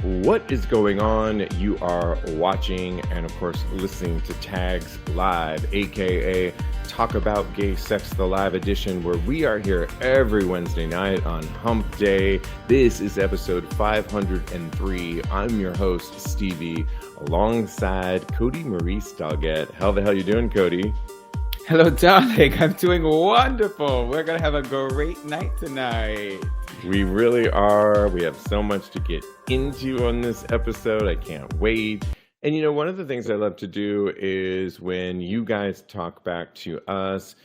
What is going on? You are watching and, of course, listening to Tags Live, aka Talk About Gay Sex, the live edition, where we are here every Wednesday night on Hump Day. This is episode 503. I'm your host, Stevie, alongside Kodi, Maurice, Doggette. How the hell you doing, Kodi? Hello, darling. I'm doing wonderful. We're going to have a great night tonight. We really are. We have so much to get into on this episode. I can't wait. And, you know, one of the things I love to do is when you guys talk back to us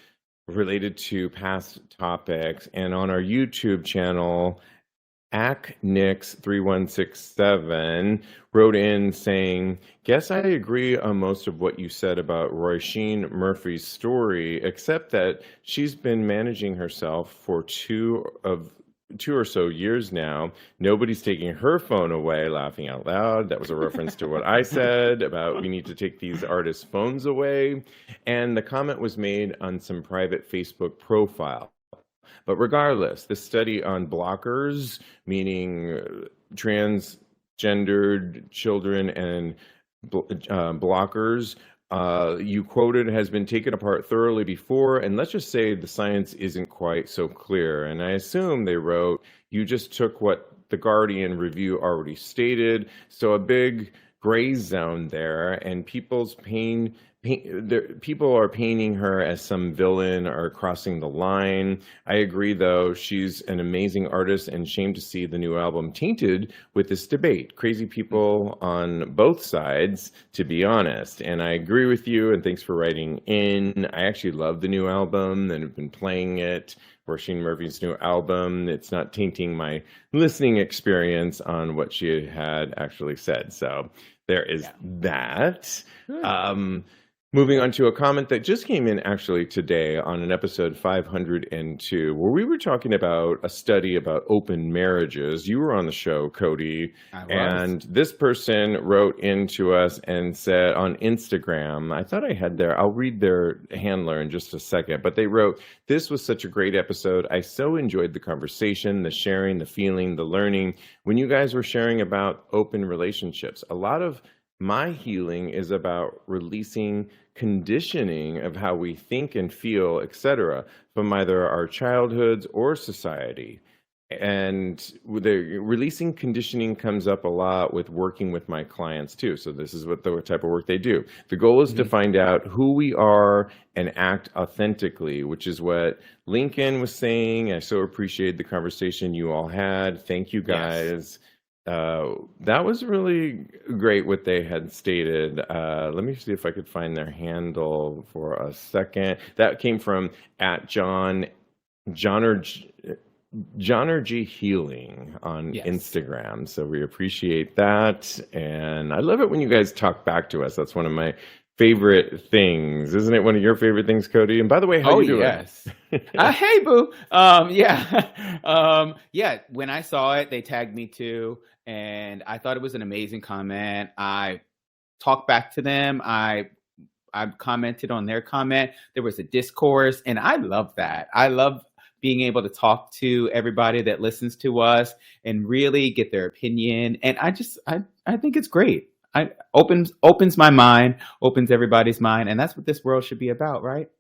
related to past topics, and on our YouTube channel, AckNix3167 wrote in saying, guess I agree on most of what you said about Roisin Murphy's story, except that she's been managing herself for two or so years now. Nobody's taking her phone away, laughing out loud. That was a reference to what I said about we need to take these artists' phones away. And the comment was made on some private Facebook profile. But regardless, this study on blockers, meaning transgendered children and blockers, you quoted, has been taken apart thoroughly before, and let's just say the science isn't quite so clear. And I assume they wrote, you just took what the Guardian review already stated, so a big gray zone there, and people are painting her as some villain or crossing the line. I agree, though, she's an amazing artist, and shame to see the new album tainted with this debate. Crazy people on both sides, to be honest. And I agree with you, and thanks for writing in. I actually love the new album and have been playing it. Roisin Murphy's new album. It's not tainting my listening experience on what she had actually said. So there is that. Moving on to a comment that just came in actually today on an episode 502, where we were talking about a study about open marriages. You were on the show, Kodi, and this person wrote into us and said on Instagram, I thought I had I'll read their handler in just a second, but they wrote, this was such a great episode. I so enjoyed the conversation, the sharing, the feeling, the learning. When you guys were sharing about open relationships, a lot of my healing is about releasing conditioning of how we think and feel, etc., from either our childhoods or society. And the releasing conditioning comes up a lot with working with my clients too. So this is what the type of work they do. The goal is to find out who we are and act authentically, which is what Lincoln was saying. I so appreciate the conversation you all had. Thank you, guys. Yes. That was really great what they had stated. Let me see if I could find their handle for a second. That came from at John or G Healing on Instagram. So we appreciate that. And I love it when you guys talk back to us. That's one of my favorite things. Isn't it one of your favorite things, Kodi? And by the way, how you doing? Yes. Hey, boo. Yeah, when I saw it, they tagged me too. And I thought it was an amazing comment. I talked back to them. I commented on their comment. There was a discourse, and I love that. I love being able to talk to everybody that listens to us and really get their opinion. And I think it's great. Opens my mind, opens everybody's mind, and that's what this world should be about, right?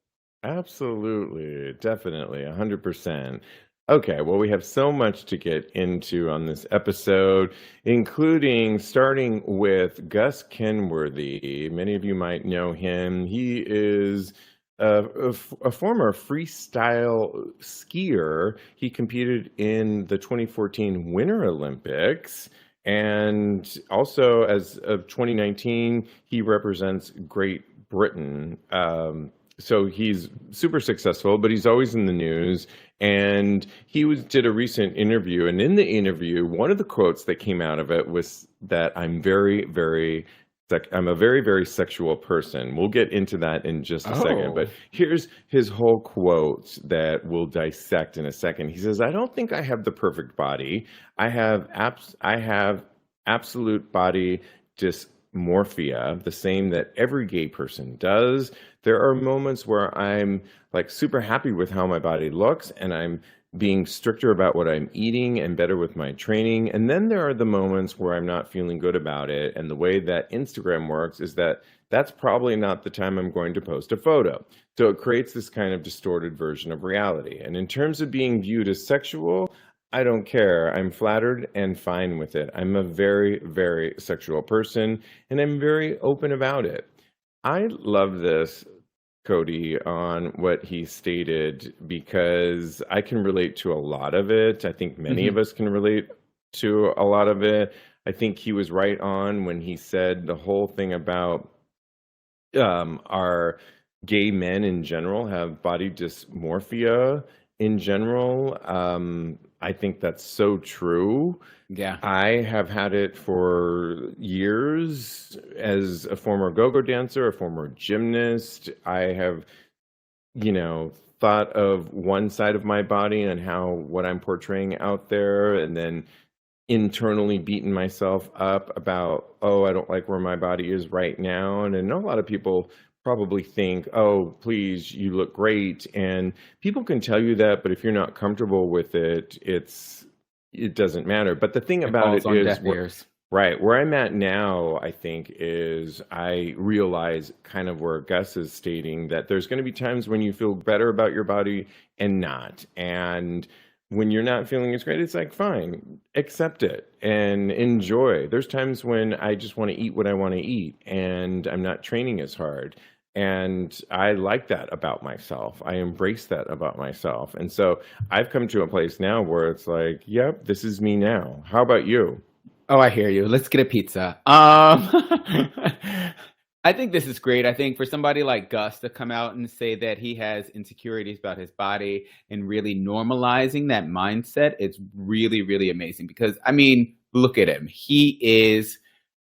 Absolutely, definitely, 100%. Okay, well, we have so much to get into on this episode, including starting with Gus Kenworthy. Many of you might know him. He is a former freestyle skier. He competed in the 2014 Winter Olympics. And also, as of 2019, he represents Great Britain. So he's super successful, but he's always in the news. And he did a recent interview. And in the interview, one of the quotes that came out of it was that I'm a very, very sexual person. We'll get into that in just a second. But here's his whole quote that we'll dissect in a second. He says, I don't think I have the perfect body. I have absolute body dysmorphia, the same that every gay person does. There are moments where I'm like super happy with how my body looks, and I'm being stricter about what I'm eating and better with my training. And then there are the moments where I'm not feeling good about it. And the way that Instagram works is that that's probably not the time I'm going to post a photo. So it creates this kind of distorted version of reality. And in terms of being viewed as sexual, I don't care. I'm flattered and fine with it. I'm a very, very sexual person, and I'm very open about it. I love this, Kodi, on what he stated because I can relate to a lot of it. I think many Mhm. of us can relate to a lot of it. I think he was right on when he said the whole thing about our gay men in general have body dysmorphia in general. I think that's so true. Yeah. I have had it for years as a former go-go dancer, a former gymnast. I have, you know, thought of one side of my body and how what I'm portraying out there, and then internally beaten myself up about, oh, I don't like where my body is right now. And I know a lot of people probably think, oh, please, you look great. And people can tell you that, but if you're not comfortable with it, it doesn't matter. But the thing It about falls it on is, deaf ears. right, where I'm at now, I think, is I realize kind of where Gus is stating that there's going to be times when you feel better about your body and not. And when you're not feeling as great, it's like, fine, accept it and enjoy. There's times when I just want to eat what I want to eat and I'm not training as hard. And I like that about myself. I embrace that about myself. And so I've come to a place now where it's like, yep, this is me now. How about you? Oh, I hear you. Let's get a pizza. I think this is great. I think for somebody like Gus to come out and say that he has insecurities about his body and really normalizing that mindset, it's really, really amazing. Because, I mean, look at him. He is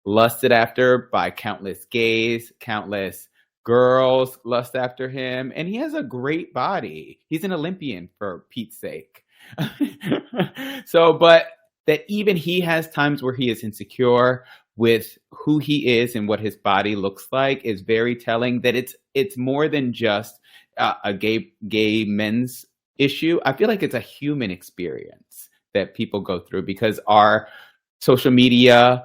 lusted after by countless gays, countless girls lust after him, and he has a great body. He's an Olympian, for Pete's sake. So, but that even he has times where he is insecure with who he is and what his body looks like is very telling that it's more than just a gay men's issue. I feel like it's a human experience that people go through because our social media,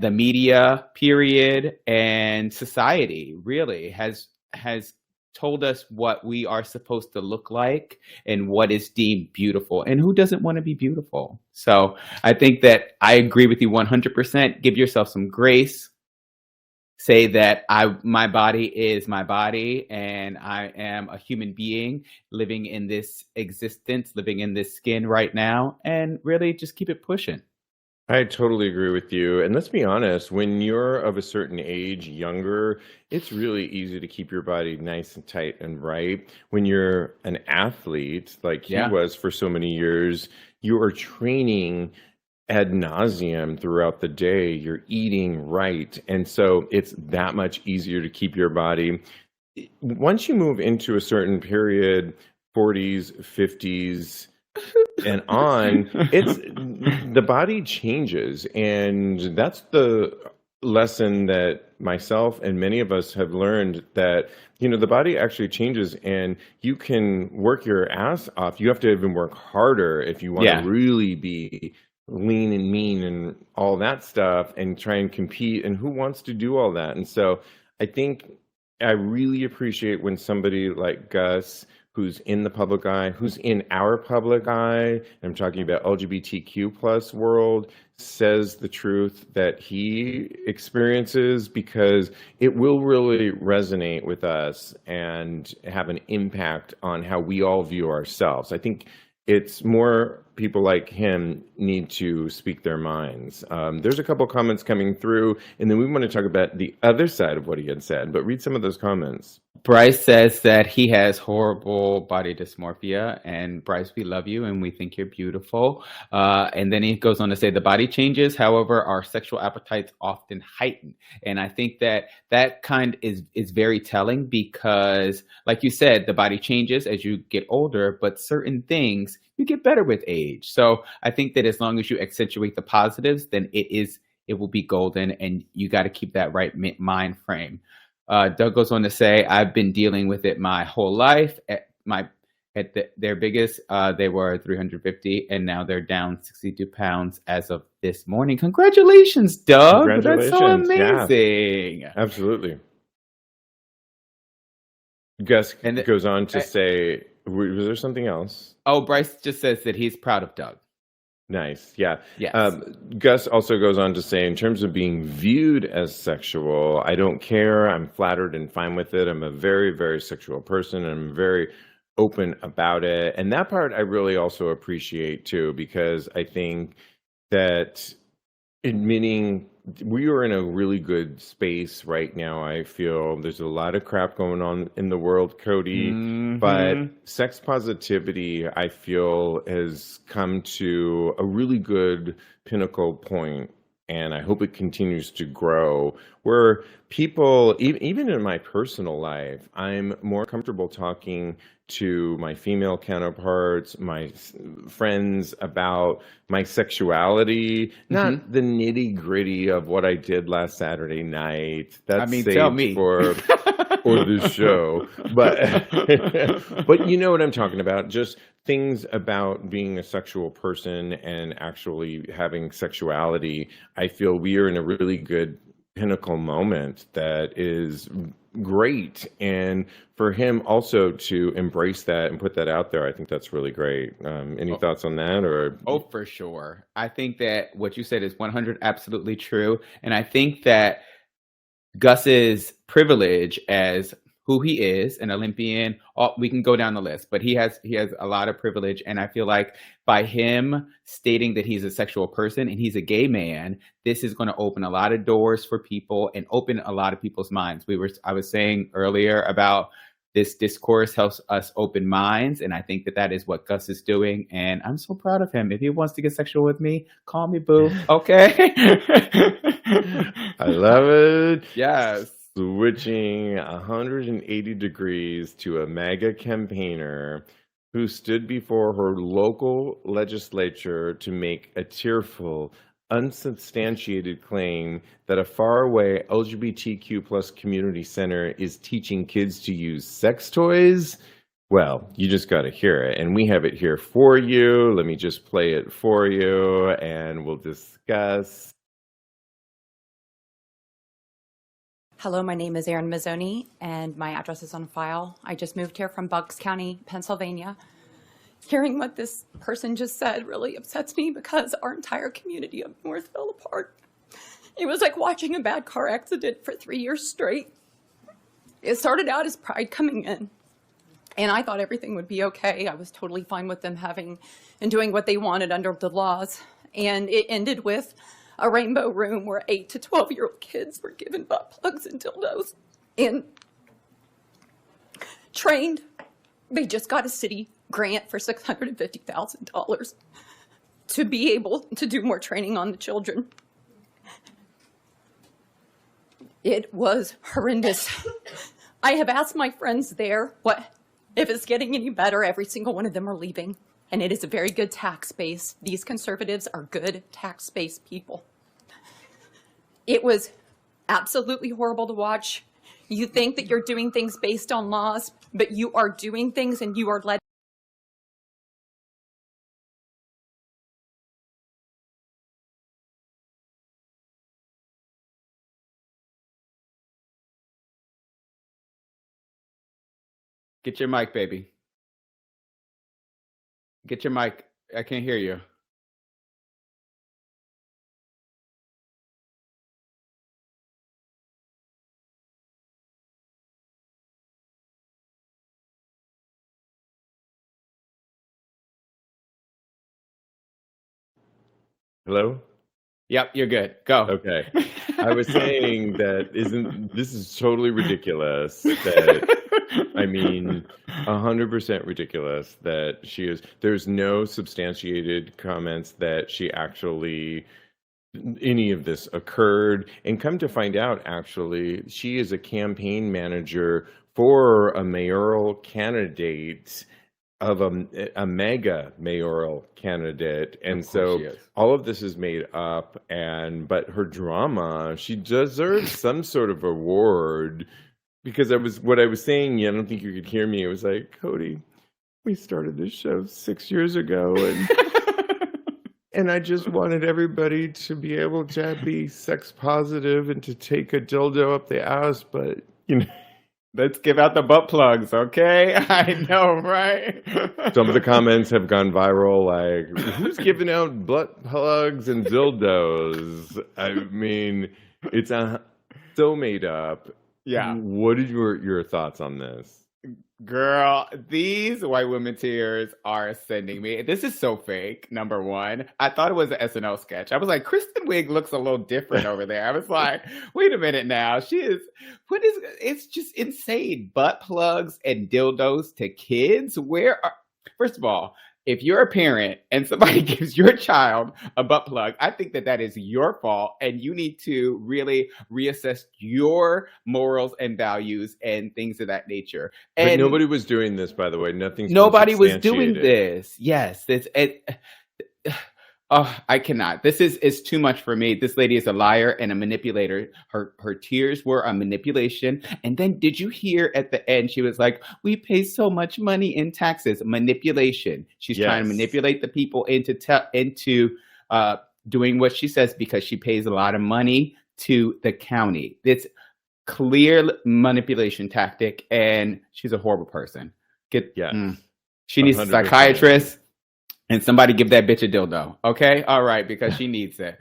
the media period, and society really has told us what we are supposed to look like and what is deemed beautiful, and who doesn't want to be beautiful. So I think that I agree with you 100%. Give yourself some grace. Say that my body is my body, and I am a human being living in this existence, living in this skin right now, and really just keep it pushing. I totally agree with you. And let's be honest, when you're of a certain age, younger, it's really easy to keep your body nice and tight and right. When you're an athlete, like he Yeah. was for so many years, you are training ad nauseum throughout the day. You're eating right. And so it's that much easier to keep your body. Once you move into a certain period, 40s, 50s, and on, it's the body changes. And that's the lesson that myself and many of us have learned, that the body actually changes and you can work your ass off. You have to even work harder if you want Yeah. to really be lean and mean and all that stuff and try and compete. And who wants to do all that? And so I think I really appreciate when somebody like Gus, who's in the public eye, who's in our public eye, I'm talking about LGBTQ plus world, says the truth that he experiences, because it will really resonate with us and have an impact on how we all view ourselves. I think it's more people like him need to speak their minds. There's a couple comments coming through, and then we want to talk about the other side of what he had said, but read some of those comments. Bryce says that he has horrible body dysmorphia, and Bryce, we love you and we think you're beautiful. And then he goes on to say the body changes, however, our sexual appetites often heighten. And I think that kind is very telling because, like you said, the body changes as you get older, but certain things you get better with age. So I think that as long as you accentuate the positives, then it will be golden, and you got to keep that right mind frame. Doug goes on to say, I've been dealing with it my whole life. At their biggest, they were 350, and now they're down 62 pounds as of this morning. Congratulations, Doug. That's so Congratulations. Yeah, amazing. absolutely. Gus And goes on to say, was there something else? Bryce just says that he's proud of Doug. Nice. Yeah. Yes. Gus also goes on to say, in terms of being viewed as sexual, I don't care. I'm flattered and fine with it. I'm a very, very sexual person. And I'm very open about it. And that part I really also appreciate too, because I think that admitting we are in a really good space right now. I feel there's a lot of crap going on in the world, Kodi, but sex positivity, I feel, has come to a really good pinnacle point, and I hope it continues to grow, where people, even in my personal life, I'm more comfortable talking to my female counterparts, my friends, about my sexuality, not the nitty gritty of what I did last Saturday night. That's tell saved me. for this show. But you know what I'm talking about. Just things about being a sexual person and actually having sexuality. I feel we are in a really good pinnacle moment that is great, and for him also to embrace that and put that out there, I think that's really great. Any thoughts on that? Or for sure. I think that what you said is 100 absolutely true, and I think that Gus's privilege as who he is, an Olympian, we can go down the list, but he has a lot of privilege, and I feel like by him stating that he's a sexual person and he's a gay man, this is going to open a lot of doors for people and open a lot of people's minds. I was saying earlier about this discourse helps us open minds, and I think that is what Gus is doing, and I'm so proud of him. If he wants to get sexual with me, call me, boo. Okay. I love it. Yes. Switching 180 degrees to a MAGA campaigner who stood before her local legislature to make a tearful, unsubstantiated claim that a faraway LGBTQ plus community center is teaching kids to use sex toys. Well, you just got to hear it. And we have it here for you. Let me just play it for you and we'll discuss. Hello, my name is Erin Mazzoni, and my address is on file. I just moved here from Bucks County, Pennsylvania. Hearing what this person just said really upsets me because our entire community up north fell apart. It was like watching a bad car accident for 3 years straight. It started out as Pride coming in, and I thought everything would be okay. I was totally fine with them having and doing what they wanted under the laws, and it ended with a rainbow room where 8 to 12-year-old kids were given butt plugs and dildos and trained. They just got a city grant for $650,000 to be able to do more training on the children. It was horrendous. I have asked my friends there what if it's getting any better. Every single one of them are leaving. And it is a very good tax base. These conservatives are good tax base people. It was absolutely horrible to watch. You think that you're doing things based on laws, but you are doing things and you are led. Get your mic, baby. Get your mic. I can't hear you. Hello? Yep, you're good. Go. Okay. I was saying that this is totally ridiculous that, I mean, 100% ridiculous that there's no substantiated comments that any of this occurred. And come to find out, actually, she is a campaign manager for a mayoral candidate of a mega mayoral candidate, and so all of this is made up. But her drama, she deserves some sort of award, because what I was saying, I don't think you could hear me. It was like, Kodi, we started this show 6 years ago, and I just wanted everybody to be able to be sex positive and to take a dildo up the ass, but you know. Let's give out the butt plugs, okay? I know, right? Some of the comments have gone viral, like, who's giving out butt plugs and dildos? I mean, it's so made up. Yeah. What are your thoughts on this? Girl, these white women tears are sending me. This is so fake, number one. I thought it was an SNL sketch. I was like, Kristen Wiig looks a little different over there. I was like, wait a minute now. It's just insane. Butt plugs and dildos to kids? First of all, if you're a parent and somebody gives your child a butt plug, I think that is your fault, and you need to really reassess your morals and values and things of that nature. And but nobody was doing this, by the way. Nobody was doing this. Yes, oh, I cannot. This is too much for me. This lady is a liar and a manipulator. Her tears were a manipulation. And then did you hear at the end, she was like, we pay so much money in taxes. Manipulation. She's trying to manipulate the people into doing what she says because she pays a lot of money to the county. It's clear manipulation tactic, and she's a horrible person. She needs 100%. A psychiatrist. And somebody give that bitch a dildo. Okay? All right, because she needs it.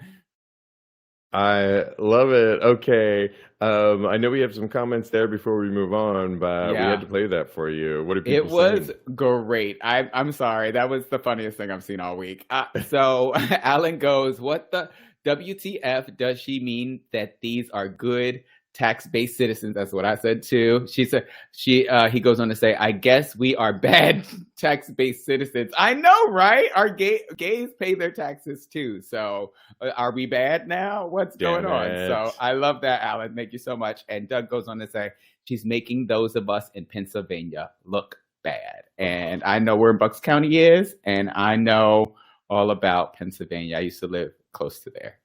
I love it. Okay. I know we have some comments there before we move on, but we had to play that for you. What did people say? It was great. I'm sorry. That was the funniest thing I've seen all week. So Alan goes, what the WTF does she mean that these are good tax-based citizens? That's what I said too. She said he goes on to say, I guess we are bad tax-based citizens. I know, right? Our gays pay their taxes too. So are we bad now? What's going on? So I love that, Alan. Thank you so much. And Doug goes on to say, she's making those of us in Pennsylvania look bad. And I know where Bucks County is, and I know all about Pennsylvania. I used to live close to there.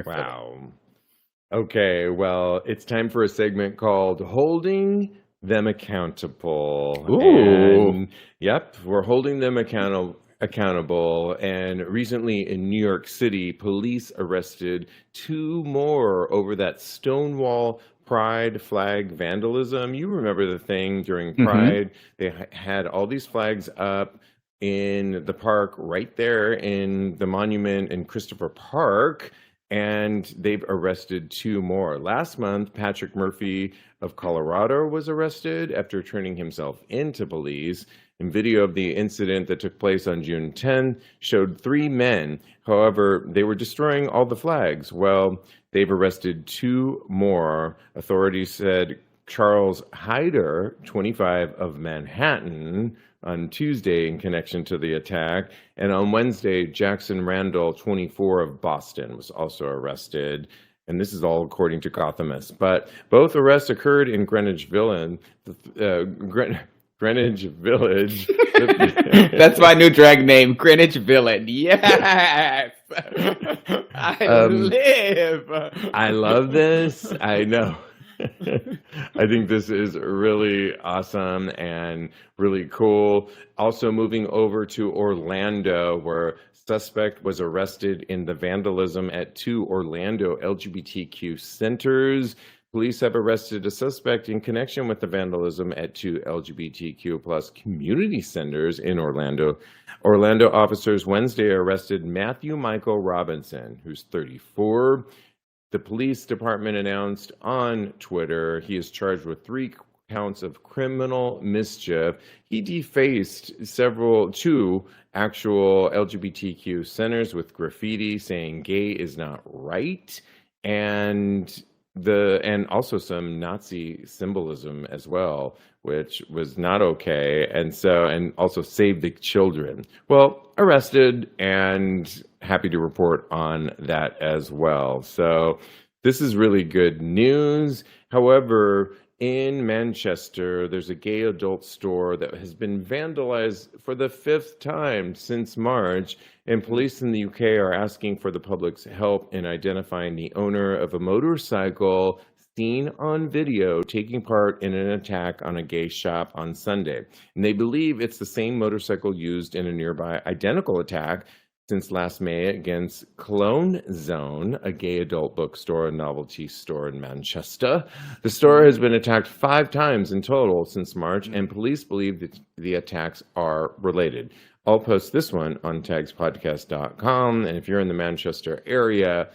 Wow. Philly. Okay, well, it's time for a segment called Holding Them Accountable. Ooh. And, yep, we're holding them accountable. And recently in New York City, police arrested 2 more over that Stonewall Pride flag vandalism. You remember the thing during Pride? They had all these flags up in the park right there in the monument in Christopher Park. And they've arrested 2 more. Last month, Patrick Murphy of Colorado was arrested after turning himself into police. And video of the incident that took place on June 10th showed 3 men. However, they were destroying all the flags. Well, they've arrested 2 more. Authorities said Charles Hyder, 25, of Manhattan, on Tuesday in connection to the attack. And on Wednesday, Jackson Randall, 24, of Boston, was also arrested. And this is all according to Gothamist. But both arrests occurred in Greenwich Village. Greenwich Village. That's my new drag name, Greenwich Village. Yes! I love this. I know. I think this is really awesome and really cool. Also moving over to Orlando, where suspect was arrested in the vandalism at 2 Orlando LGBTQ centers. Police have arrested a suspect in connection with the vandalism at 2 LGBTQ plus community centers in Orlando. Orlando officers Wednesday arrested Matthew Michael Robinson, who's 34. The police department announced on Twitter he is charged with 3 counts of criminal mischief. He defaced 2 actual LGBTQ centers with graffiti saying gay is not right, and also some Nazi symbolism as well, which was not okay, and also Save the Children. Well, arrested and happy to report on that as well. So this is really good news. However, In Manchester, there's a gay adult store that has been vandalized for the 5th time since March, and police in the UK are asking for the public's help in identifying the owner of a motorcycle seen on video taking part in an attack on a gay shop on Sunday. And they believe it's the same motorcycle used in a nearby identical attack since last May against Clone Zone, a gay adult bookstore and novelty store in Manchester. The store has been attacked 5 times in total since March, and police believe that the attacks are related. I'll post this one on tagspodcast.com, and if you're in the Manchester area,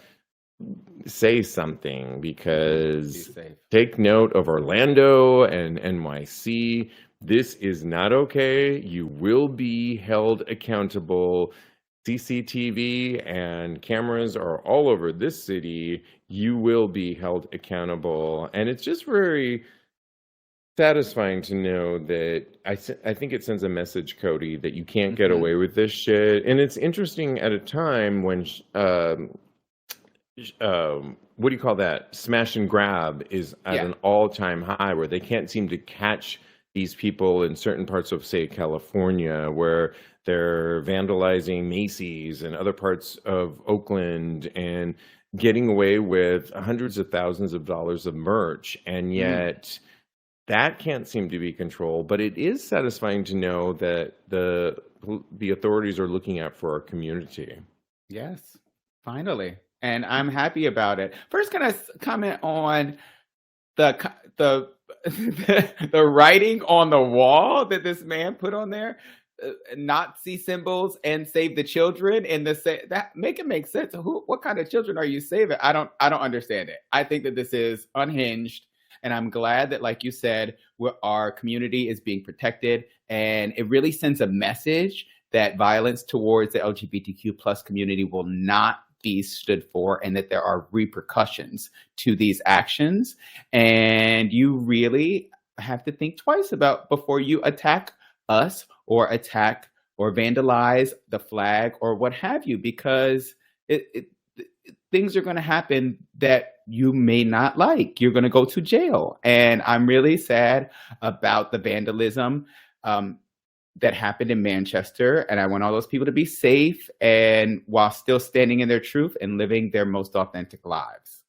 say something, because take note of Orlando and NYC. This is not okay. You will be held accountable. CCTV and cameras are all over this city. You will be held accountable. And it's just very satisfying to know that I think it sends a message, Kodi, that you can't get away with this shit. And it's interesting at a time when, what do you call that? Smash and grab is at an all-time high, where they can't seem to catch these people in certain parts of, say, California, where they're vandalizing Macy's and other parts of Oakland and getting away with hundreds of thousands of dollars of merch. And yet that can't seem to be controlled. But it is satisfying to know that the authorities are looking out for our community. Yes, finally. And I'm happy about it. First, can I comment on the the writing on the wall that this man put on there? Nazi symbols and save the children, and that make it make sense. What kind of children are you saving? I don't understand it. I think that this is unhinged, and I'm glad that, like you said, our community is being protected, and it really sends a message that violence towards the LGBTQ plus community will not be stood for, and that there are repercussions to these actions, and you really have to think twice about before you attack us or attack or vandalize the flag or what have you, because things are going to happen that you may not like. You're going to go to jail. And I'm really sad about the vandalism that happened in Manchester. And I want all those people to be safe, and while still standing in their truth and living their most authentic lives.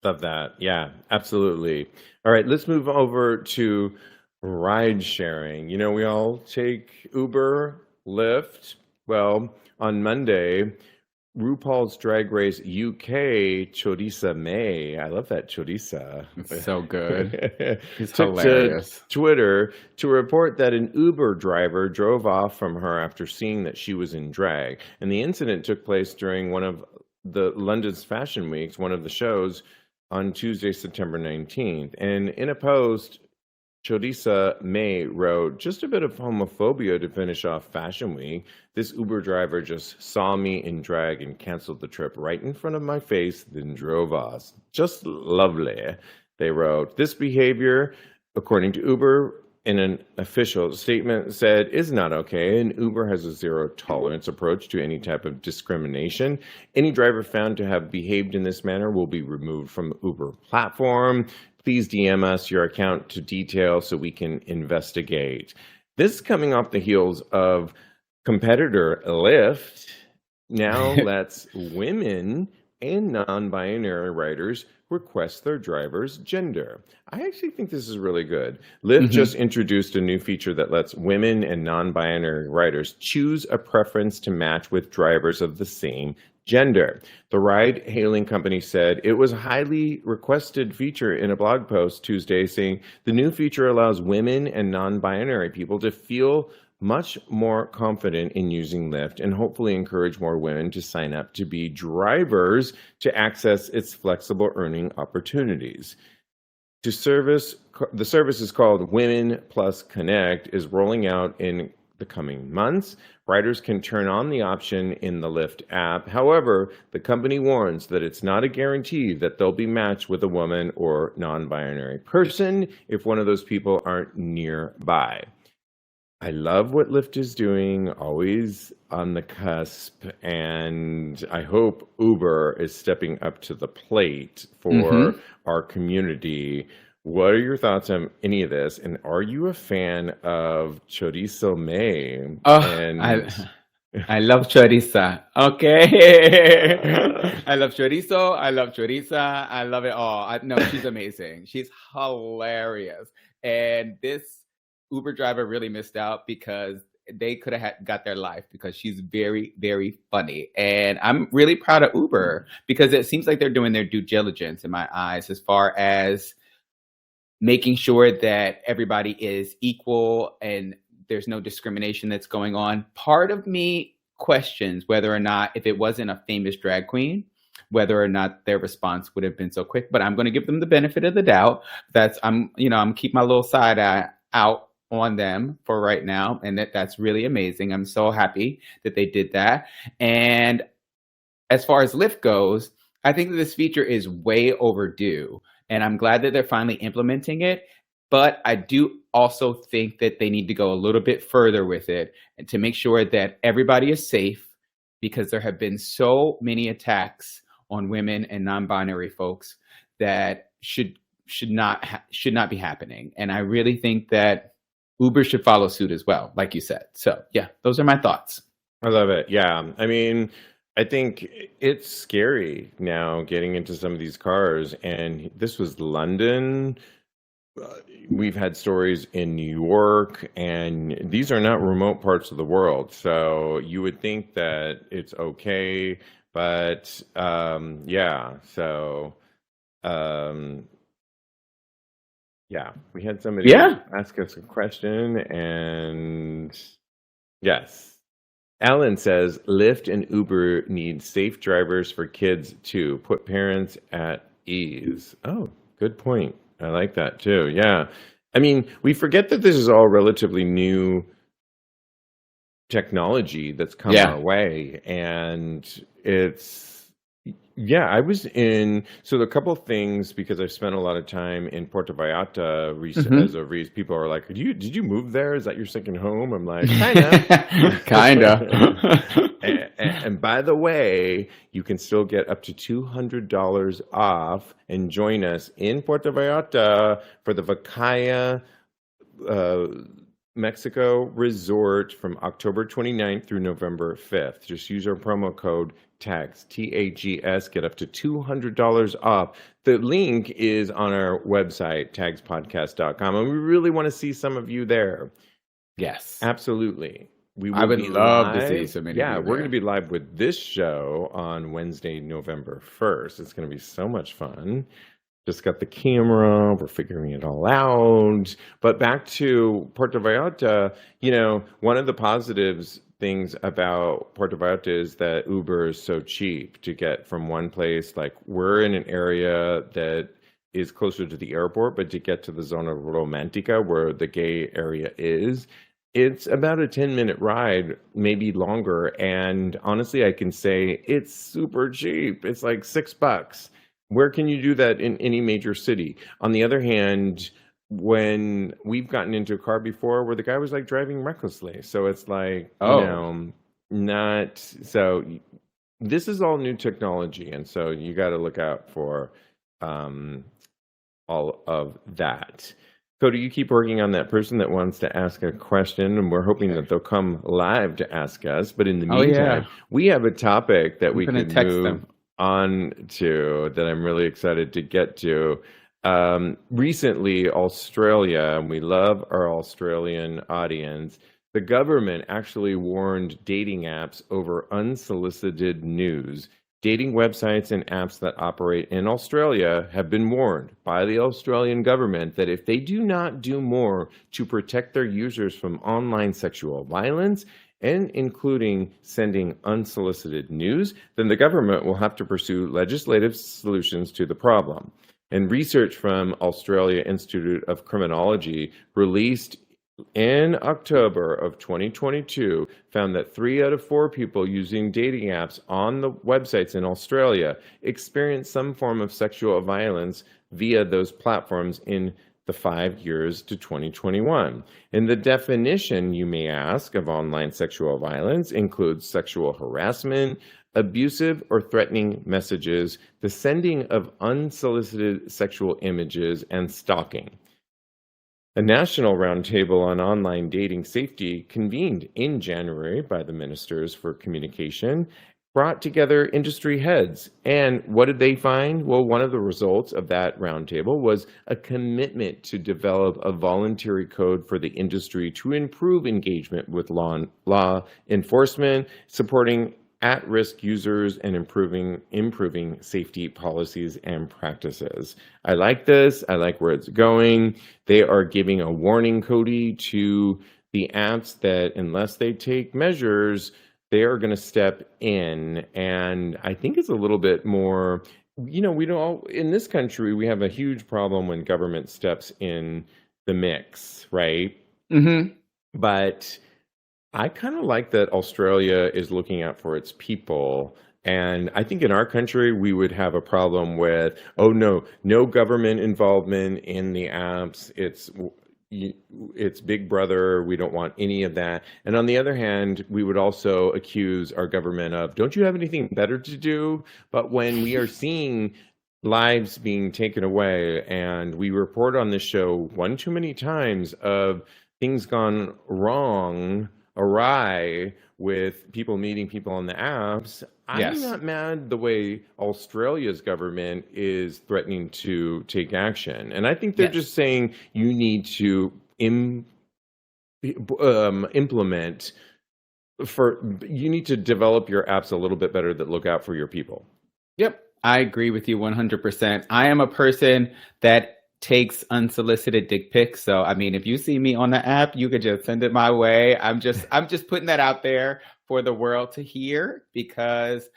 Love that. Yeah, absolutely. All right, let's move over to ride sharing. You know, we all take Uber, Lyft. Well, on Monday, RuPaul's Drag Race UK Choriza May, I love that Choriza. It's so good. It's took hilarious. To Twitter to report that an Uber driver drove off from her after seeing that she was in drag. And the incident took place during one of the London's Fashion Weeks, one of the shows, on Tuesday, September 19th. And in a post, Choriza May wrote, "Just a bit of homophobia to finish off Fashion Week. This Uber driver just saw me in drag and canceled the trip right in front of my face, then drove off. Just lovely," they wrote. This behavior, according to Uber, in an official statement, said is not okay, and Uber has a zero tolerance approach to any type of discrimination. Any driver found to have behaved in this manner will be removed from the Uber platform. Please DM us your account to detail so we can investigate. This is coming off the heels of competitor Lyft now lets women and non-binary riders request their driver's gender. I actually think this is really good. Lyft just introduced a new feature that lets women and non-binary riders choose a preference to match with drivers of the same gender. The ride-hailing company said it was a highly requested feature in a blog post Tuesday, saying the new feature allows women and non-binary people to feel much more confident in using Lyft and hopefully encourage more women to sign up to be drivers to access its flexible earning opportunities. The service is called Women Plus Connect, is rolling out in the coming months. Riders can turn on the option in the Lyft app. However, the company warns that it's not a guarantee that they'll be matched with a woman or non-binary person if one of those people aren't nearby. I love what Lyft is doing, always on the cusp, and I hope Uber is stepping up to the plate for our community What are your thoughts on any of this? And are you a fan of Chorizo May? Oh, And I love choriza. Okay. I love chorizo. I love choriza. I love it all. No, she's amazing. She's hilarious. And this Uber driver really missed out because they could have got their life because she's very, very funny. And I'm really proud of Uber because it seems like they're doing their due diligence in my eyes as far as making sure that everybody is equal and there's no discrimination that's going on. Part of me questions whether or not, if it wasn't a famous drag queen, whether or not their response would have been so quick. But I'm going to give them the benefit of the doubt. I'm keep my little side eye out on them for right now, and that's really amazing. I'm so happy that they did that. And as far as Lyft goes, I think that this feature is way overdue, and I'm glad that they're finally implementing it. But I do also think that they need to go a little bit further with it and to make sure that everybody is safe, because there have been so many attacks on women and non-binary folks that should not be happening. And I really think that Uber should follow suit as well, like you said. So yeah, those are my thoughts. I love it. Yeah. I mean, I think it's scary now getting into some of these cars. And this was London. We've had stories in New York, and these are not remote parts of the world. So you would think that it's okay. But yeah. So yeah, we had somebody ask us a question, and yes. Alan says, Lyft and Uber need safe drivers for kids too. Put parents at ease. Oh, good point. I like that too. Yeah. I mean, we forget that this is all relatively new technology that's come our way. And I was so a couple of things, because I've spent a lot of time in Puerto Vallarta as of recent. People are like, did you move there? Is that your second home? I'm like, kind of. And by the way, you can still get up to $200 off and join us in Puerto Vallarta for the Vacaya Mexico Resort from October 29th through November 5th. Just use our promo code TAGS, TAGS, get up to $200 off. The link is on our website, tagspodcast.com, and we really want to see some of you there. Yes. Absolutely. I would love to see so many. Yeah, we're going to be live with this show on Wednesday, November 1st. It's going to be so much fun. Just got the camera. We're figuring it all out. But back to Puerto Vallarta, one of the positives things about Puerto Vallarta is that Uber is so cheap to get from one place. Like, we're in an area that is closer to the airport, but to get to the Zona Romantica, where the gay area is, it's about a 10-minute ride, maybe longer. And honestly, I can say it's super cheap. It's like $6. Where can you do that in any major city? On the other hand, when we've gotten into a car before where the guy was like driving recklessly. So it's like, not so. This is all new technology. And so you got to look out for all of that. Kodi, you keep working on that person that wants to ask a question, and we're hoping that they'll come live to ask us. But in the meantime, we have a topic that we can move on to that I'm really excited to get to. Recently, Australia, and we love our Australian audience, the government actually warned dating apps over unsolicited news. Dating websites and apps that operate in Australia have been warned by the Australian government that if they do not do more to protect their users from online sexual violence, and including sending unsolicited news, then the government will have to pursue legislative solutions to the problem. And research from Australia Institute of Criminology released in October of 2022 found that 3 out of 4 people using dating apps on the websites in Australia experienced some form of sexual violence via those platforms in the 5 years to 2021. And the definition, you may ask, of online sexual violence includes sexual harassment, abusive or threatening messages, the sending of unsolicited sexual images, and stalking. A national roundtable on online dating safety convened in January by the Ministers for Communication brought together industry heads. And what did they find? Well, one of the results of that roundtable was a commitment to develop a voluntary code for the industry to improve engagement with law enforcement, supporting at-risk users, and improving safety policies and practices. I like this. I like where it's going. They are giving a warning, Kodi, to the apps that unless they take measures, they are going to step in. And I think it's a little bit more, we don't, in this country, we have a huge problem when government steps in the mix, right? Mm-hmm. But I kind of like that Australia is looking out for its people. And I think in our country, we would have a problem with, oh, no government involvement in the apps. It's Big Brother. We don't want any of that. And on the other hand, we would also accuse our government of, don't you have anything better to do? But when we are seeing lives being taken away, and we report on this show one too many times of things gone wrong, awry with people meeting people on the apps, I'm not mad the way Australia's government is threatening to take action. And I think they're just saying you need to implement you need to develop your apps a little bit better that look out for your people. Yep. I agree with you 100%. I am a person that takes unsolicited dick pics. So, I mean, if you see me on the app, you could just send it my way. I'm just putting that out there for the world to hear, because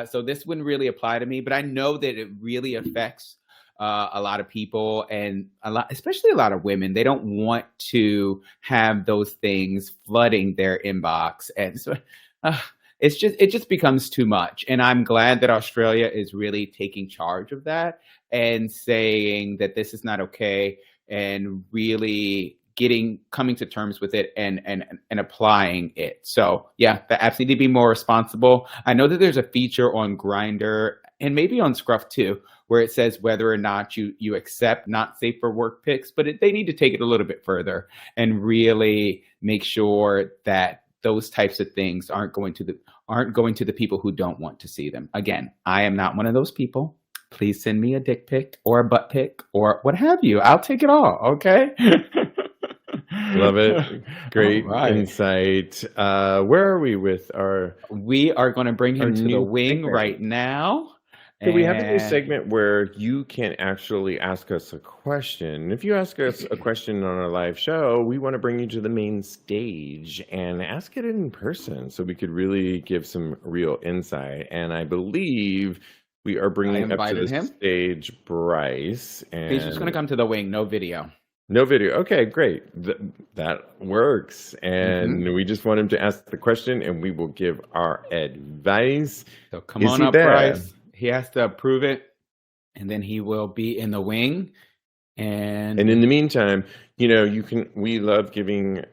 so this wouldn't really apply to me, but I know that it really affects a lot of people, and especially a lot of women. They don't want to have those things flooding their inbox. And so it just becomes too much. And I'm glad that Australia is really taking charge of that and saying that this is not okay, and really coming to terms with it and applying it. So yeah, the apps need to be more responsible. I know that there's a feature on Grindr and maybe on Scruff too, where it says whether or not you accept not safe for work pics, but they need to take it a little bit further and really make sure that those types of things aren't going to the people who don't want to see them. Again, I am not one of those people. Please send me a dick pic or a butt pic or what have you. I'll take it all. Okay. Love it. Great insight. Where are we with our... We are going to bring him to the wing segment right now. So we have a new segment where you can actually ask us a question. If you ask us a question on our live show, we want to bring you to the main stage and ask it in person so we could really give some real insight. And I believe we are bringing up to the stage Bryce. And he's just going to come to the wing, no video. No video. Okay, great. That works. And we just want him to ask the question and we will give our advice. So come on up, Bryce. He has to approve it, and then he will be in the wing. And in the meantime, we love giving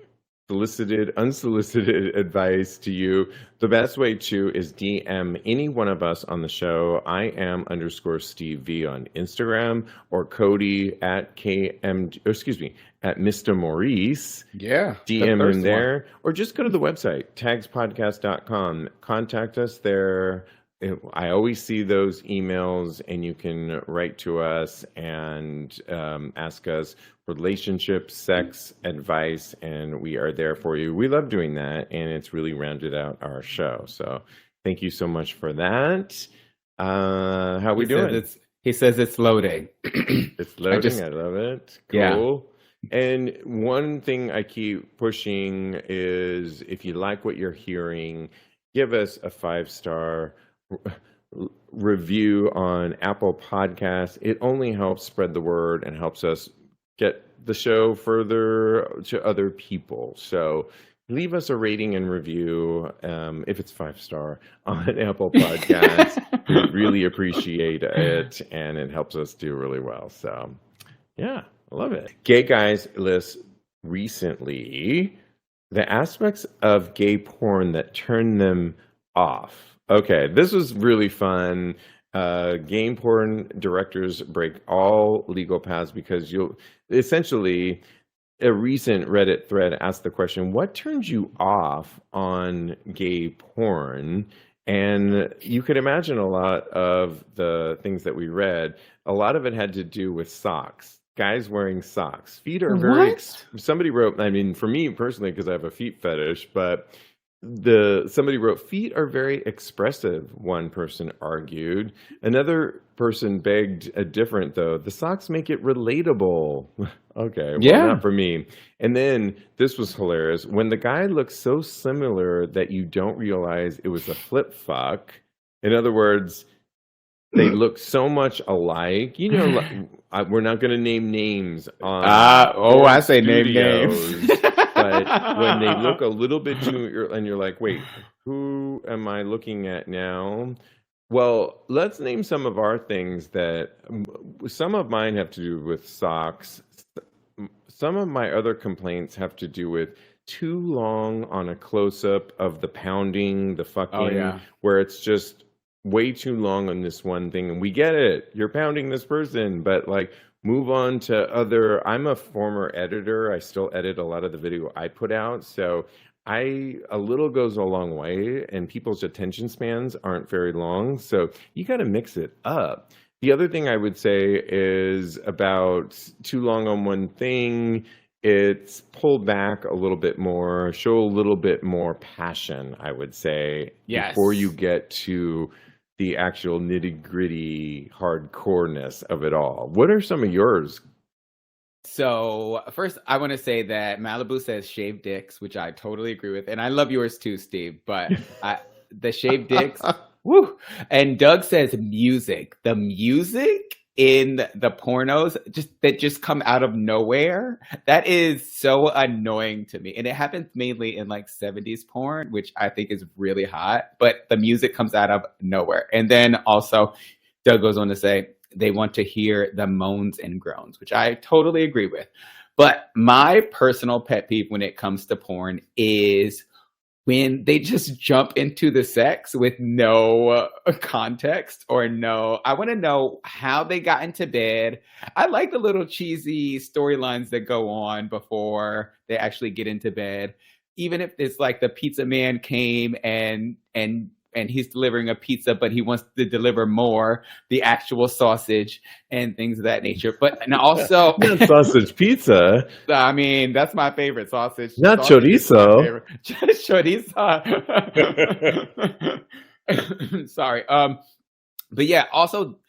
unsolicited advice to you. The best way is DM any one of us on the show. I am _Stevie on Instagram, or Kodi at at Mr. Maurice. Yeah. DM in there, or just go to the website, tagspodcast.com. Contact us there. I always see those emails, and you can write to us and ask us relationship, sex advice, and we are there for you. We love doing that, and it's really rounded out our show. So thank you so much for that. How we doing? He says it's loading. It's loading. I love it. Cool. Yeah. And one thing I keep pushing is, if you like what you're hearing, give us a 5-star review on Apple Podcasts. It only helps spread the word and helps us get the show further to other people. So leave us a rating and review, if it's 5-star on Apple Podcasts. We really appreciate it, and it helps us do really well. So yeah, I love it. Gay guys list recently the aspects of gay porn that turn them off. Okay, this was really fun. Game porn directors break all legal paths because you'll essentially a recent Reddit thread asked the question, what turns you off on gay porn? And you could imagine a lot of the things that we read, a lot of it had to do with socks. Guys wearing socks. Feet are very, What? somebody wrote, I mean, for me personally, because I have a feet fetish, but somebody wrote, feet are very expressive, one person argued. Another person begged a different, though. The socks make it relatable. Okay, well, Yeah. not for me. And then this was hilarious. When the guy looks so similar that you don't realize it was a flip fuck. In other words, they look so much alike. You know, we're not going to name names on. I say name studios, names. but when they look a little bit too, and you're like, wait, who am I looking at now? Well, let's name some of our things that some of mine have to do with socks. Some of my other complaints have to do with too long on a close up of the pounding, the fucking, where it's just way too long on this one thing. And we get it. You're pounding this person, but like move on to other. I'm a former editor. I still edit a lot of the video I put out. So a little goes a long way, and people's attention spans aren't very long. So you got to mix it up. The other thing I would say is about too long on one thing. It's pull back a little bit more, show a little bit more passion, I would say, before you get to the actual nitty gritty hardcoreness of it all. What are some of yours? So first, I want to say that Malibu says shaved dicks, which I totally agree with, and I love yours too, Steve. But the shaved dicks, woo! And Doug says music. The music in the pornos that just come out of nowhere. That is so annoying to me, and it happens mainly in like 70s porn, which I think is really hot. But the music comes out of nowhere, and then also Doug goes on to say they want to hear the moans and groans, which I totally agree with. But my personal pet peeve when it comes to porn is when they just jump into the sex with no context or I want to know how they got into bed. I like the little cheesy storylines that go on before they actually get into bed. Even if it's like the pizza man came and he's delivering a pizza, but he wants to deliver more, the actual sausage and things of that nature. But and also not sausage pizza. I mean, that's my favorite sausage. Not sausage chorizo. Chorizo. Sorry. But yeah, also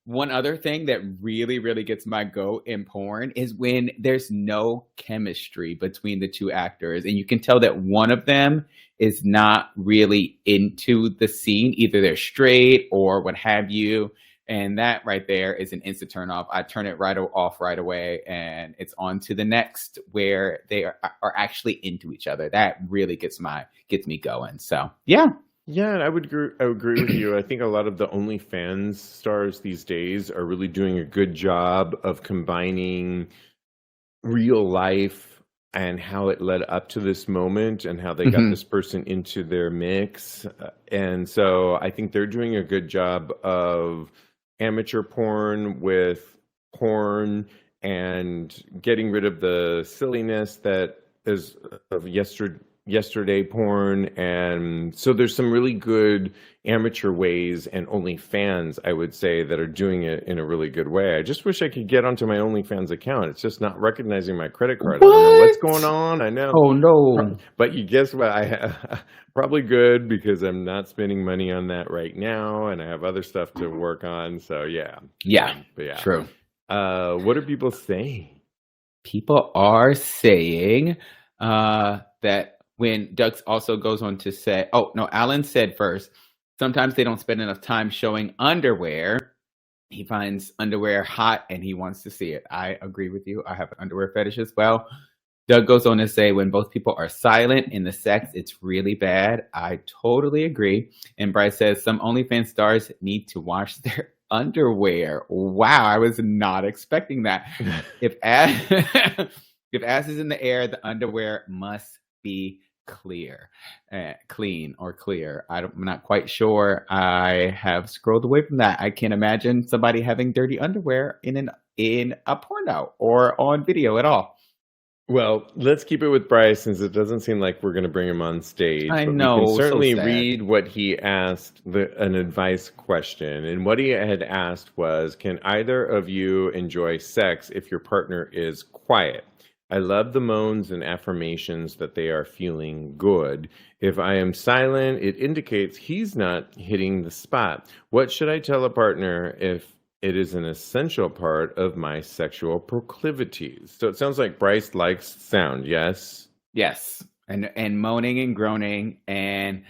one other thing that really, really gets my goat in porn is when there's no chemistry between the two actors. And you can tell that one of them is not really into the scene. Either they're straight or what have you. And that right there is an instant turn off. I turn it off right away, and it's on to the next where they are actually into each other. That really gets me going. So yeah. Yeah, I would agree with you. I think a lot of the OnlyFans stars these days are really doing a good job of combining real life and how it led up to this moment and how they got this person into their mix. And so I think they're doing a good job of amateur porn with porn and getting rid of the silliness that is of yesterday porn. And so there's some really good amateur ways and OnlyFans, I would say, that are doing it in a really good way. I just wish I could get onto my OnlyFans account. It's just not recognizing my credit card. What? I don't know what's going on. I know. Oh no. But you guess what? I have probably good because I'm not spending money on that right now, and I have other stuff to work on. So yeah. But yeah. True. What are people saying? People are saying that when Doug also goes on to say, oh no, Alan said first, sometimes they don't spend enough time showing underwear. He finds underwear hot and he wants to see it. I agree with you. I have an underwear fetish as well. Doug goes on to say, when both people are silent in the sex, it's really bad. I totally agree. And Bryce says, some OnlyFans stars need to wash their underwear. Wow, I was not expecting that. If ass is in the air, the underwear must be clean or clear. I'm not quite sure. I have scrolled away from that. I can't imagine somebody having dirty underwear in a porno or on video at all. Well, let's keep it with Bryce since it doesn't seem like we're going to bring him on stage. I but know, we can so certainly sad. read what he asked, an advice question. And what he had asked was, can either of you enjoy sex if your partner is quiet? I love the moans and affirmations that they are feeling good. If I am silent, it indicates he's not hitting the spot. What should I tell a partner if it is an essential part of my sexual proclivities? So it sounds like Bryce likes sound, yes? Yes, and moaning and groaning and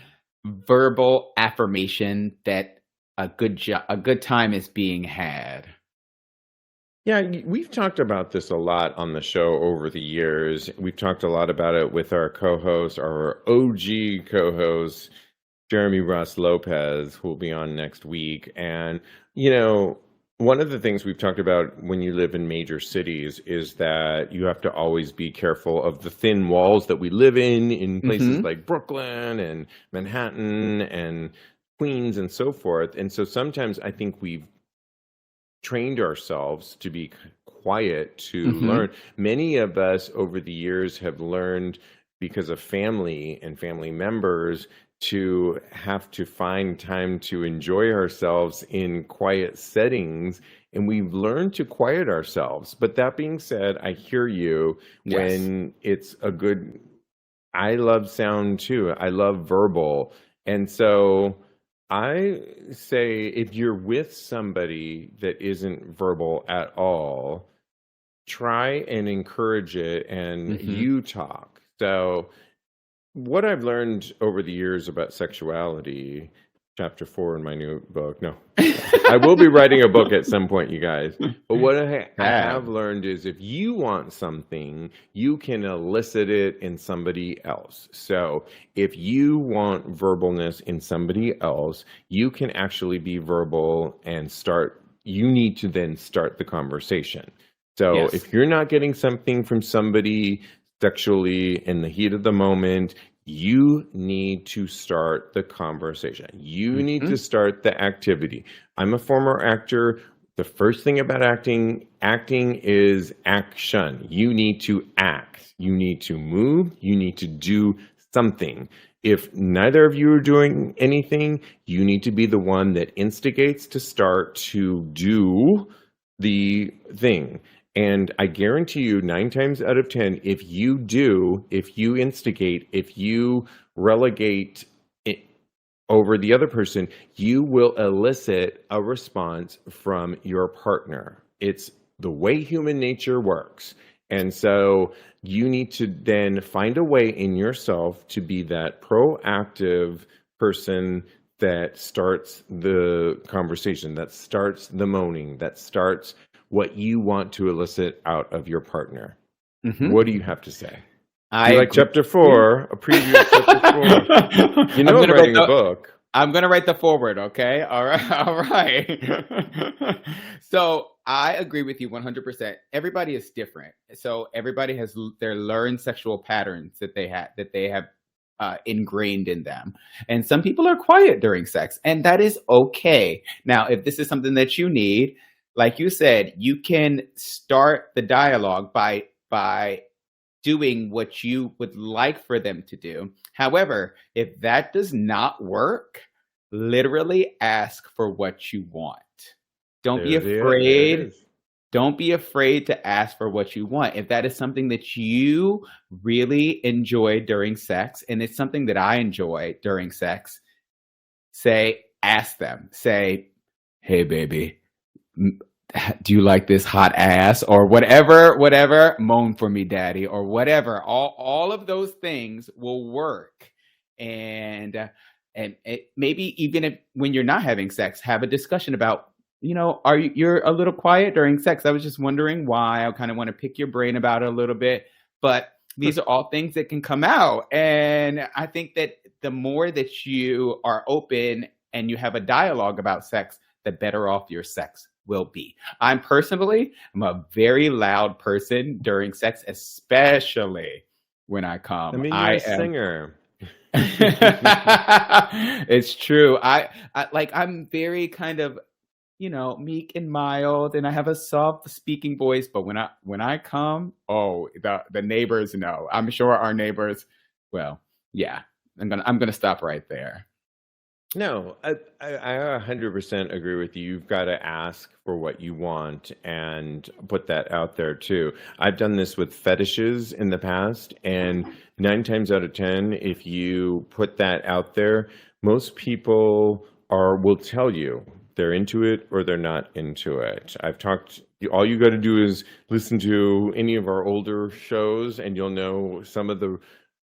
verbal affirmation that a good time is being had. Yeah, we've talked about this a lot on the show over the years. We've talked a lot about it with our co-host, our OG co-host, Jeremy Ross Lopez, who will be on next week. And, one of the things we've talked about when you live in major cities is that you have to always be careful of the thin walls that we live in places like Brooklyn and Manhattan and Queens and so forth. And so sometimes I think we've trained ourselves to be quiet to learn. Many of us over the years have learned because of family and family members to have to find time to enjoy ourselves in quiet settings, and we've learned to quiet ourselves. But that being said, I hear you when it's a good, I love sound too. I love verbal. And so I say if you're with somebody that isn't verbal at all, try and encourage it and you talk. So what I've learned over the years about sexuality, chapter 4 in my new book. No, I will be writing a book at some point, you guys. But what I have learned is if you want something, you can elicit it in somebody else. So if you want verbalness in somebody else, you can actually be verbal and you need to then start the conversation. So if you're not getting something from somebody sexually in the heat of the moment, you need to start the conversation. You need to start the activity. I'm a former actor. The first thing about acting is action. You need to act. You need to move. You need to do something. If neither of you are doing anything, you need to be the one that instigates to start to do the thing. And I guarantee you 9 times out of 10, if you instigate, if you relegate it over the other person, you will elicit a response from your partner. It's the way human nature works. And so you need to then find a way in yourself to be that proactive person that starts the conversation, that starts the moaning, that starts what you want to elicit out of your partner. What do you have to say? I like chapter 4, a preview of chapter 4. You know I'm writing a book. I'm going to write the foreword, okay? All right. So I agree with you 100%. Everybody is different. So everybody has their learned sexual patterns that they have ingrained in them. And some people are quiet during sex, and that is okay. Now, if this is something that you need, like you said, you can start the dialogue by doing what you would like for them to do. However, if that does not work, literally ask for what you want. Don't be afraid. Don't be afraid to ask for what you want. If that is something that you really enjoy during sex, and it's something that I enjoy during sex, ask them. Say, hey, baby, do you like this hot ass or whatever, moan for me, daddy, or whatever. All of those things will work. And maybe even when you're not having sex, have a discussion about, you're a little quiet during sex. I was just wondering why. I kind of want to pick your brain about it a little bit, but these are all things that can come out. And I think that the more that you are open and you have a dialogue about sex, the better off your sex will be. I'm a very loud person during sex, especially when I I come. mean, you're I a am. singer. It's true. I like I'm very kind of, meek and mild, and I have a soft speaking voice. But when I come, oh, the neighbors know. I'm sure our neighbors. Well, yeah. I'm gonna stop right there. No, I 100% agree with you. You've got to ask for what you want and put that out there too. I've done this with fetishes in the past, and 9 times out of 10, if you put that out there, most people will tell you they're into it or they're not into it. All you got to do is listen to any of our older shows, and you'll know some of the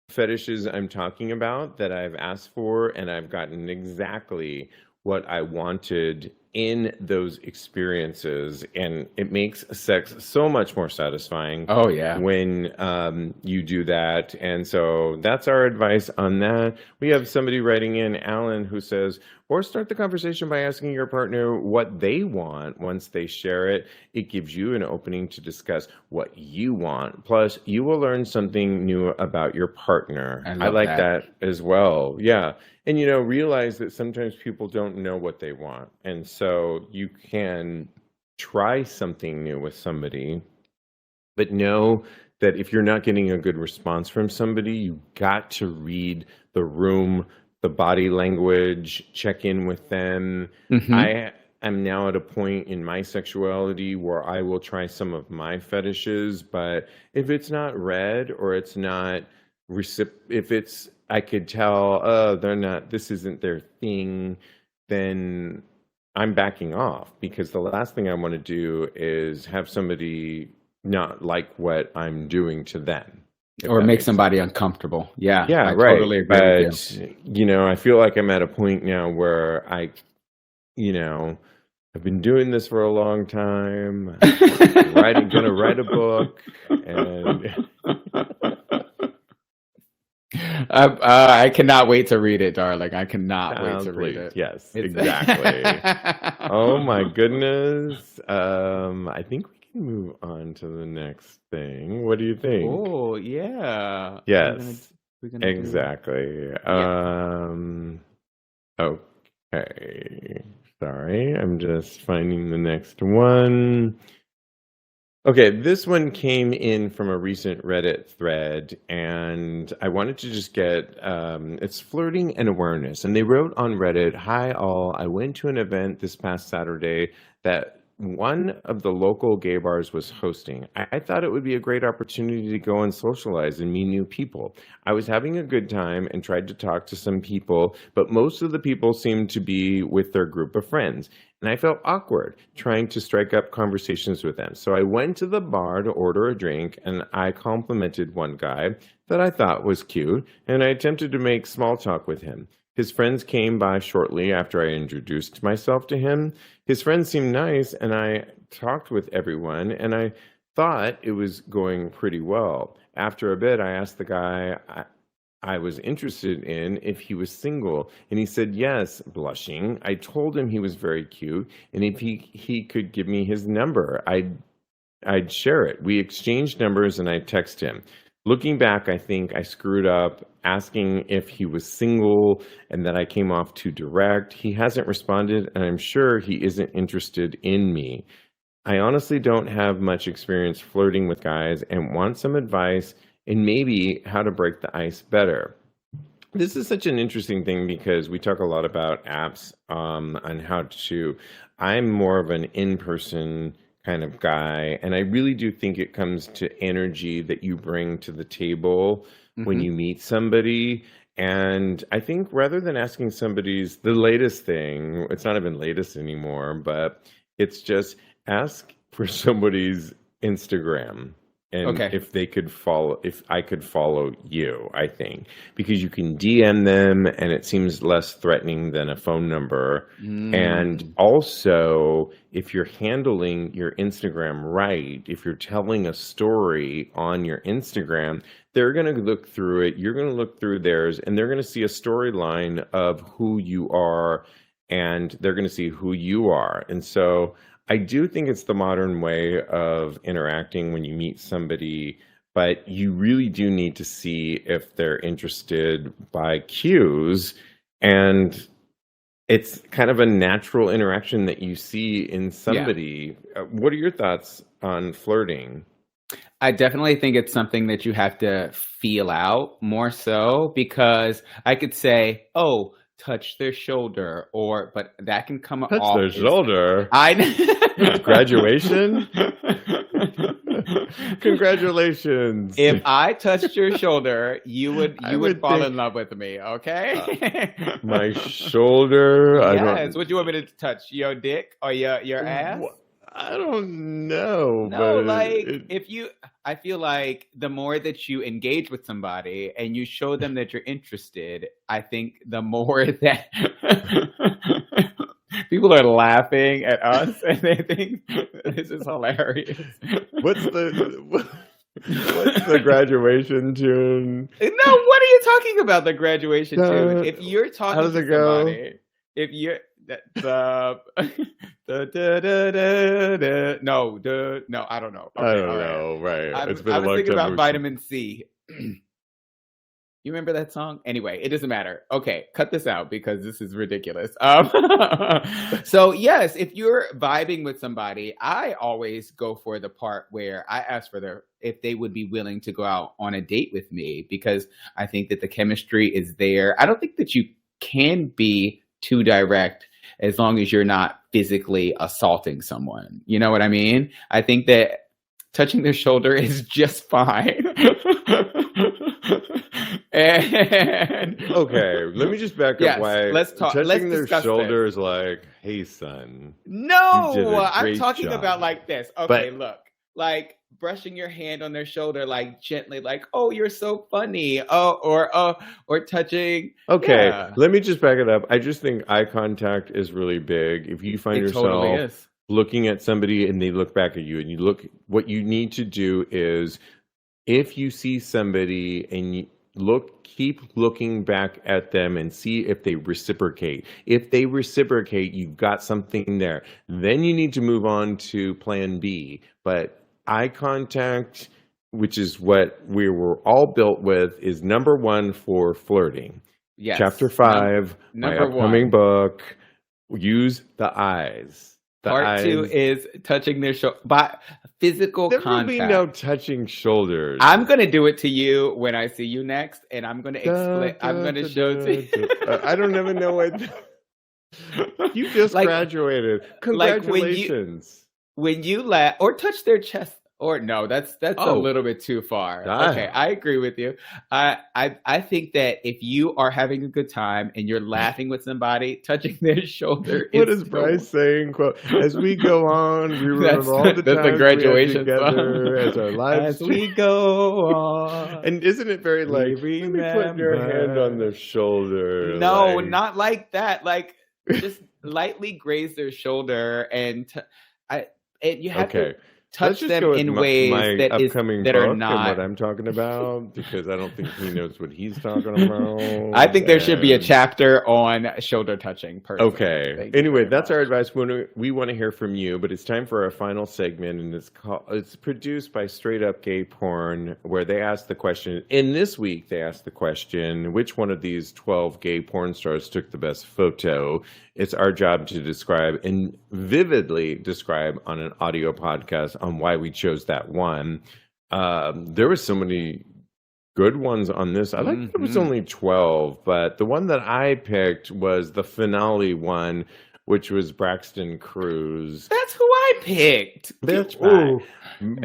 fetishes I'm talking about that I've asked for, and I've gotten exactly what I wanted in those experiences. And it makes sex so much more satisfying Oh yeah. when you do that. And so that's our advice on that. We have somebody writing in, Alan, who says, or start the conversation by asking your partner what they want. Once they share it, it gives you an opening to discuss what you want. Plus, you will learn something new about your partner. I I love like that. that as well. Yeah. And, realize that sometimes people don't know what they want. And so you can try something new with somebody, but know that if you're not getting a good response from somebody, you got to read the room, the body language, check in with them. Hmm. I am now at a point in my sexuality where I will try some of my fetishes, but if it's not read or it's not if it's I could tell, oh, this isn't their thing, then I'm backing off, because the last thing I want to do is have somebody not like what I'm doing to them, if Or that make makes sense. somebody uncomfortable. Yeah, Yeah, I right. totally agree with But, I feel like I'm at a point now where I've been doing this for a long time, you. gonna write a book, and I cannot wait to read it, darling. I cannot wait to read please, it. yes, It's exactly. Oh my goodness. I think we can move on to the next thing. What do you think? Oh yeah. Yes, We're gonna do. exactly. Yeah. Okay. Sorry, I'm just finding the next one. Okay, this one came in from a recent Reddit thread, and I wanted to just get it's flirting and awareness. And they wrote on Reddit, "Hi all, I went to an event this past Saturday that one of the local gay bars was hosting. I thought it would be a great opportunity to go and socialize and meet new people. I was having a good time and tried to talk to some people, but most of the people seemed to be with their group of friends. And I felt awkward trying to strike up conversations with them. So I went to the bar to order a drink, and I complimented one guy that I thought was cute, and I attempted to make small talk with him. His friends came by shortly after I introduced myself to him. His friends seemed nice, and I talked with everyone, and I thought it was going pretty well. After a bit, I asked the guy I was interested in if he was single, and he said yes, blushing. I told him he was very cute, and if he could give me his number, I'd share it. We exchanged numbers, and I texted him. Looking back, I think I screwed up asking if he was single, and that I came off too direct. He hasn't responded, and I'm sure he isn't interested in me. I honestly don't have much experience flirting with guys and want some advice and maybe how to break the ice better. This is such an interesting thing because we talk a lot about apps on how to. I'm more of an in-person kind of guy, and I really do think it comes to energy that you bring to the table when Hmm. you meet somebody. And I think rather than asking somebody's the latest thing, it's not even latest anymore, but it's just ask for somebody's Instagram and Okay. if I could follow you, I think, because you can DM them and it seems less threatening than a phone number. And Mm. also, if you're handling your Instagram right, if you're telling a story on your Instagram, they're going to look through it, you're going to look through theirs, and they're going to see a storyline of who you are, and they're going to see who you are. And so I do think it's the modern way of interacting when you meet somebody but you really do need to see if they're interested by cues. And it's kind of a natural interaction that you see in somebody. What are your thoughts on flirting? I definitely think it's something that you have to feel out more so, because I could say, "Oh, touch their shoulder," but that can come Touch off their as shoulder. I Graduation? Congratulations. If I touched your shoulder, you I would would fall think- in love with me, okay? My shoulder. Yes. What do you want me to touch? Your dick or your ass? I don't know. No, but like it- I feel like the more that you engage with somebody and you show them that you're interested, I think the more that people are laughing at us and they think this is hilarious. what's the graduation tune? No, what are you talking about? The graduation Da- tune. If you're talking how does to it go? somebody, if you're no, I don't know. I Okay, don't all right. know. Right. It's been I a was long thinking time. about vitamin C. You remember that song? Anyway, it doesn't matter. Okay, cut this out because this is ridiculous. So yes, if you're vibing with somebody, I always go for the part where I ask for if they would be willing to go out on a date with me, because I think that the chemistry is there. I don't think that you can be too direct as long as you're not physically assaulting someone. You know what I mean? I think that touching their shoulder is just fine. And Okay, let me just back up. Yes, Why let's talk- touching let's their discuss shoulder is like, hey, son. no, You did a I'm great talking job. about like this. Okay, look, like brushing your hand on their shoulder, like gently, like, "Oh, you're so funny." Or touching. Okay, Yeah. let me just back it up. I just think eye contact is really big. If you find It yourself totally is. looking at somebody and they look back at you and you look, what you need to do is, if you see somebody and you keep looking back at them and see if they reciprocate. If they reciprocate, you've got something there. Then you need to move on to plan B. But eye contact, which is what we were all built with, is number one for flirting. Yes. Chapter 5, my number upcoming one. book, use the eyes. The Part 2 eyes. is touching their shoulder by physical There will contact. be no touching shoulders. I'm gonna do it to you when I see you next, and I'm gonna explain. I'm gonna show it to you. I don't even know what. You just Like- graduated. like when you- Congratulations. When you laugh or touch their chest, or no, that's a Oh. little bit too far. Ah. Okay, I agree with you. I think that if you are having a good time and you're laughing with somebody, touching their shoulder. What is is Bryce saying? Quote, as we go on, we remember That's- all the that's a times graduation we had together song. as our lives As we go on. And isn't it very like, let me put your hand on their shoulder? No, like- not like that. Like just lightly graze their shoulder, and you have Okay. to touch Let's just them go with in my ways that upcoming that book are and not. what I'm talking about, because I don't think he knows what he's talking about. I think there should be a And- chapter on shoulder touching. Personally. Okay. Thank you Anyway, very that's our much. advice. We want to hear from you, but it's time for our final segment, and it's produced by Straight Up Gay Porn, where they ask the question. In this week, they asked the question: which one of these 12 gay porn stars took the best photo? It's our job to describe and vividly describe on an audio podcast on why we chose that one. There were so many good ones on this. I like that it was only 12, but the one that I picked was the finale one, which was Braxton Cruz. That's who I picked. That's Goodbye.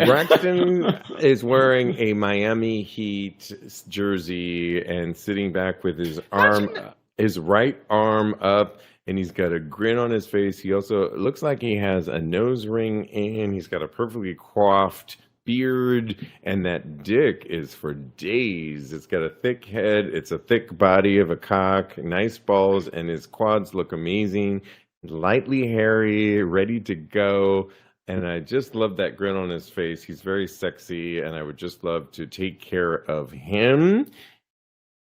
Braxton is wearing a Miami Heat jersey and sitting back with his right arm up, and he's got a grin on his face. He also looks like he has a nose ring in. He's got a perfectly coiffed beard, and that dick is for days. It's got a thick head. It's a thick body of a cock, nice balls, and his quads look amazing. Lightly hairy, ready to go. And I just love that grin on his face. He's very sexy, and I would just love to take care of him.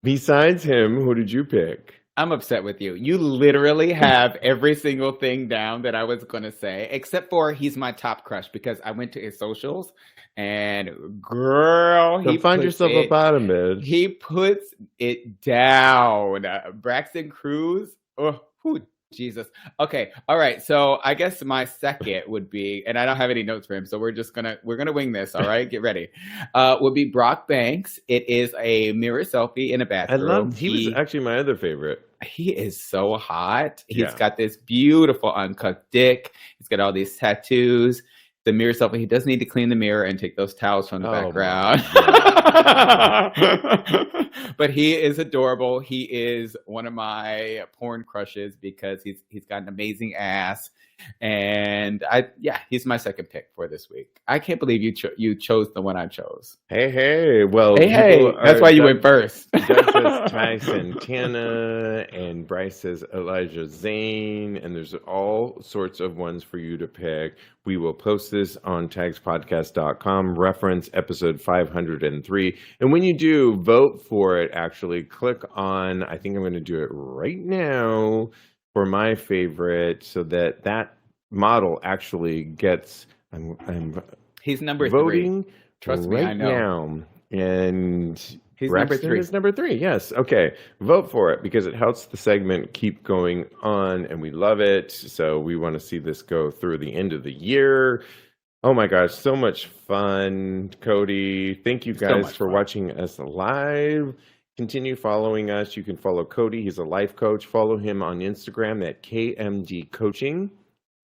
Besides him, who did you pick? I'm upset with you. You literally have every single thing down that I was going to say, except for he's my top crush because I went to his socials and girl, So find yourself a bottom bitch. He puts it down. Braxton Cruz. Oh, whew, Jesus. Okay. All right. So I guess my second would be, and I don't have any notes for him, so we're gonna wing this. All right. Get ready. Would be Brock Banks. It is a mirror selfie in a bathroom. He was actually my other favorite. He is so hot. He's Yeah. got this beautiful uncut dick. He's got all these tattoos. The mirror selfie. He does need to clean the mirror and take those towels from the background. But he is adorable. He is one of my porn crushes because he's got an amazing ass, and he's my second pick for this week. I can't believe you chose the one I chose. Hey, well, that's why you went first. Doug says Ty Santana, and Bryce says Elijah Zane, and there's all sorts of ones for you to pick. We will post this on tagspodcast.com, reference episode 503. And when you do, vote for it, actually. Click on, I think I'm going to do it right now, for my favorite, so that model actually gets, He's number voting 3. Trust me, I know. now. And he's Braxton number 3. is number 3. Yes. Okay. Vote for it because it helps the segment keep going on, and we love it. So we want to see this go through the end of the year. Oh my gosh, so much fun, Kodi. Thank you guys for watching us live. Continue following us. You can follow Kodi. He's a life coach. Follow him on Instagram at KMD Coaching,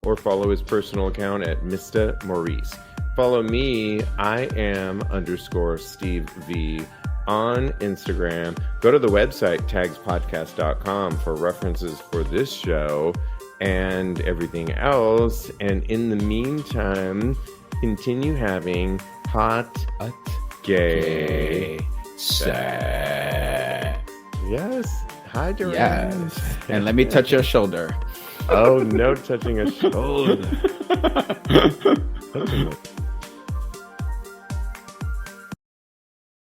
or follow his personal account at Mr. Maurice. Follow me. I am _Steve V on Instagram. Go to the website, tagspodcast.com, for references for this show and everything else. And in the meantime, continue having hot, gay sex. Yes. Hi, Durant. Yes. And let me touch your shoulder. Oh, no touching a shoulder.